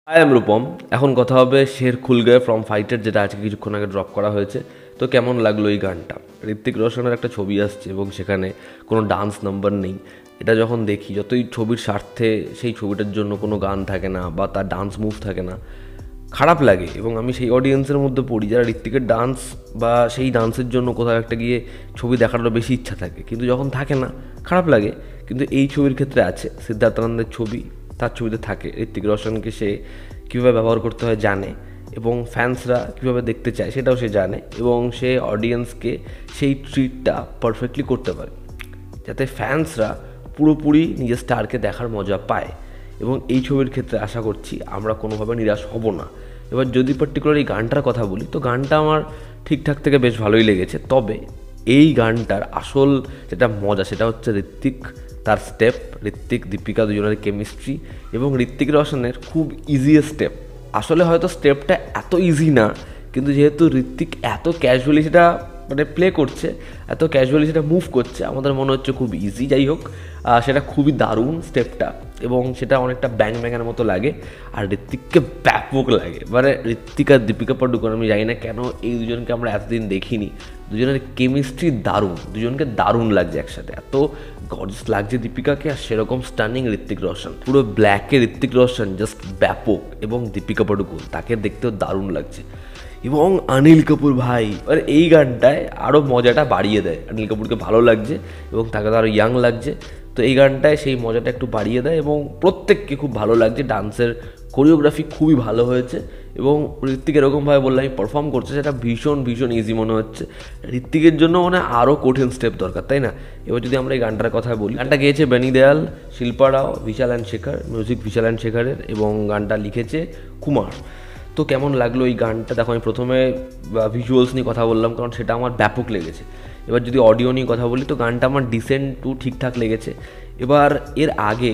High আমি রূপম। এখন কথা হবে শের খুল গয়ে ফ্রম ফাইটার, যেটা আজকে কিছুক্ষণ আগে ড্রপ করা হয়েছে। তো কেমন লাগলো এই গানটা? ঋত্বিক রোশনের একটা ছবি আসছে এবং সেখানে কোনো ডান্স নাম্বার নেই। এটা যখন দেখি, যতই ছবির স্বার্থে সেই ছবিটার জন্য কোনো গান থাকে না বা তার ডান্স মুভ থাকে না, খারাপ লাগে। এবং আমি সেই অডিয়েন্সের মধ্যে পড়ি যারা ঋত্বিকের ডান্স বা সেই ডান্সের জন্য কোথাও একটা গিয়ে ছবি দেখারও বেশি ইচ্ছা থাকে, কিন্তু যখন থাকে না খারাপ লাগে। কিন্তু এই ছবির ক্ষেত্রে আছে, সিদ্ধার্থ আনন্দের ছবি, তার ছবিতে থাকে। ঋত্বিক রোশনকে সে কীভাবে ব্যবহার করতে হয় জানে, এবং ফ্যান্সরা কীভাবে দেখতে চায় সেটাও সে জানে, এবং সে অডিয়েন্সকে সেই ট্রিটটা পারফেক্টলি করতে পারে যাতে ফ্যান্সরা পুরোপুরি নিজের স্টারকে দেখার মজা পায়। এবং এই ছবির ক্ষেত্রে আশা করছি আমরা কোনোভাবে নিরাশ হব না। এবার যদি পার্টিকুলার এই গানটার কথা বলি, তো গানটা আমার ঠিকঠাক থেকে বেশ ভালোই লেগেছে। তবে এই গানটার আসল যেটা মজা সেটা হচ্ছে ঋত্বিক, তার স্টেপ, ঋত্বিক দীপিকা দুজনের কেমিস্ট্রি এবং ঋত্বিক রোশনের খুব ইজিয়েস্ট স্টেপ। আসলে হয়তো স্টেপটা এত ইজি না, কিন্তু যেহেতু ঋত্বিক এত ক্যাজুয়ালি সেটা প্লে করছে, এত ক্যাজুয়ালি সেটা মুভ করছে, আমাদের মনে হচ্ছে খুব ইজি। যাই হোক, সেটা খুবই দারুণ স্টেপটা, এবং সেটা অনেকটা ব্যাং ব্যাঙের মতো লাগে। আর ঋত্বিককে ব্যাপক লাগে, ঋত্বিক আর দীপিকা পাডুকোন, আমি জানি না কেন এই দুজনকে আমরা এতদিন দেখিনি। দুজনের কেমিস্ট্রি দারুণ, দুজনকে দারুণ লাগছে একসাথে। এত গর্জাস লাগছে দীপিকাকে, আর সেরকম স্টানিং ঋত্বিক রোশন, পুরো ব্ল্যাকে ঋত্বিক রোশন জাস্ট ব্যাপক। এবং দীপিকা পাডুকোন, তাকে দেখতেও দারুণ লাগছে। এবং অনিল কাপুর ভাই, এই গানটায় আরও মজাটা বাড়িয়ে দেয়। অনিল কাপুরকে ভালো লাগছে এবং তাকে তো আরও ইয়াং লাগছে, তো এই গানটায় সেই মজাটা একটু বাড়িয়ে দেয় এবং প্রত্যেককে খুব ভালো লাগছে। ডান্সের কোরিওগ্রাফি খুবই ভালো হয়েছে, এবং ঋত্বিক এরকমভাবে বললে আমি পারফর্ম করছে, সেটা ভীষণ ভীষণ ইজি মনে হচ্ছে। ঋত্বিকের জন্য আরও কঠিন স্টেপ দরকার, তাই না? এবার যদি আমরা এই গানটার কথা বলি, গানটা গেয়েছে Benny Dayal, Shilpa Rao, Vishal and Shekhar, music Vishal and শেখরের, এবং গানটা লিখেছে কুমার। তো কেমন লাগলো এই গানটা? দেখো, আমি প্রথমে ভিজুয়ালস নিয়ে কথা বললাম, কারণ সেটা আমার ব্যাপক লেগেছে। এবার যদি অডিও নিয়ে কথা বলি, তো গানটা আমার ডিসেন্ট টু ঠিকঠাক লেগেছে। এবার এর আগে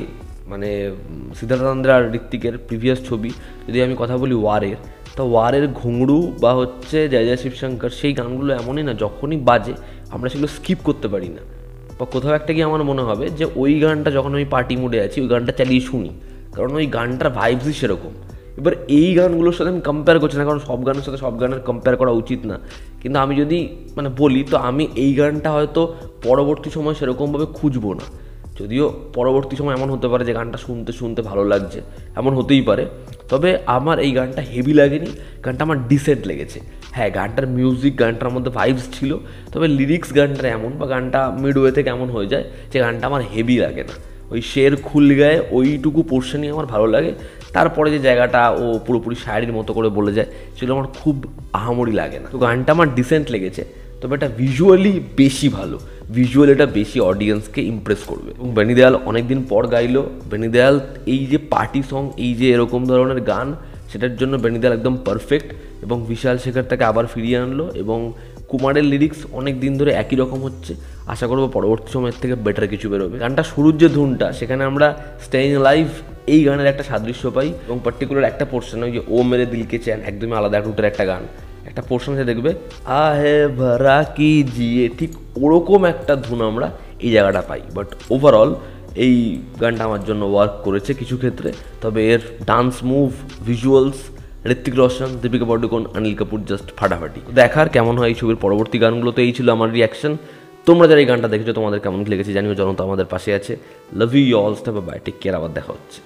সিদ্ধার্থ আনন্দের আর ঋত্বিকের প্রিভিয়াস ছবি যদি আমি কথা বলি ওয়ারের, তো ওয়ারের ঘুঙরু বা হচ্ছে জয় জয় শিবশঙ্কর, সেই গানগুলো এমনই না, যখনই বাজে আমরা সেগুলো স্কিপ করতে পারি না, বা কোথাও একটা গিয়ে আমার মনে হবে যে ওই গানটা যখন আমি পার্টি মুডে আছি ওই গানটা চালিয়ে শুনি, কারণ ওই গানটার ভাইবসই সেরকম। এবার এই গানগুলোর সাথে আমি কম্পেয়ার করছি না, কারণ সব গানের সাথে সব গানের কম্পেয়ার করা উচিত না, কিন্তু আমি যদি বলি, তো আমি এই গানটা হয়তো পরবর্তী সময় সেরকমভাবে খুঁজবো না। যদিও পরবর্তী সময় এমন হতে পারে যে গানটা শুনতে শুনতে ভালো লাগছে, এমন হতেই পারে। তবে আমার এই গানটা হেভি লাগেনি, গানটা আমার ডিসেন্ট লেগেছে। হ্যাঁ, গানটার মিউজিক, গানটার মধ্যে ভাইবস ছিল, তবে লিরিক্স গানটার এমন, বা গানটা মিডওয়ে থেকে এমন হয়ে যায় যে গানটা আমার হেভি লাগে না। ওই শের খুল গায়ে ওইটুকু পোর্শনই আমার ভালো লাগে, তারপরে যে জায়গাটা ও পুরোপুরি শায়রির মতো করে বলে যায় সেগুলো আমার খুব আহামরি লাগে না। তো গানটা আমার ডিসেন্ট লেগেছে, তবে এটা ভিজুয়ালি বেশি ভালো, ভিজুয়াল এটা বেশি অডিয়েন্সকে ইমপ্রেস করবে। এবং বেনি দেয়াল অনেকদিন পর গাইলো। বেনি দেয়াল এই যে পার্টি সং, এই যে এরকম ধরনের গান, সেটার জন্য বেনি দেয়াল একদম পারফেক্ট। এবং বিশাল শেখর তাকে আবার ফিরিয়ে আনলো, এবং কুমারের লিরিক্স অনেক দিন ধরে একই রকম হচ্ছে, আশা করবো পরবর্তী সময়ের থেকে বেটার কিছু বেরোবে। গানটা শুরুর যে ধুনটা, সেখানে আমরা স্টেইং লাইভ এই গানের একটা সাদৃশ্য পাই, এবং পার্টিকুলার একটা পোর্শন, ওই যে ও মেরে দিলকে চ্যান, একদমই আলাদা রুটের একটা গান, একটা পোর্শন আছে দেখবে, আহে ভরা কি জিয়ে, ঠিক ওরকম একটা ধুন আমরা এই জায়গাটা পাই। বাট ওভারঅল এই গানটা আমার জন্য ওয়ার্ক করেছে কিছু ক্ষেত্রে। তবে এর dance move, visuals, Hrithik Roshan, Deepika Padukone, Anil Kapoor just ফাটাফাটি। দেখার কেমন হয় এই ছবির পরবর্তী গানগুলো। তো এই ছিল আমার রিয়াকশন। তোমরা যারা এই গানটা দেখেছো তোমাদের কেমন লেগেছে জানিও, জনতা আমাদের পাশে আছে। Love you all, step by, take care, আবার দেখা হচ্ছে।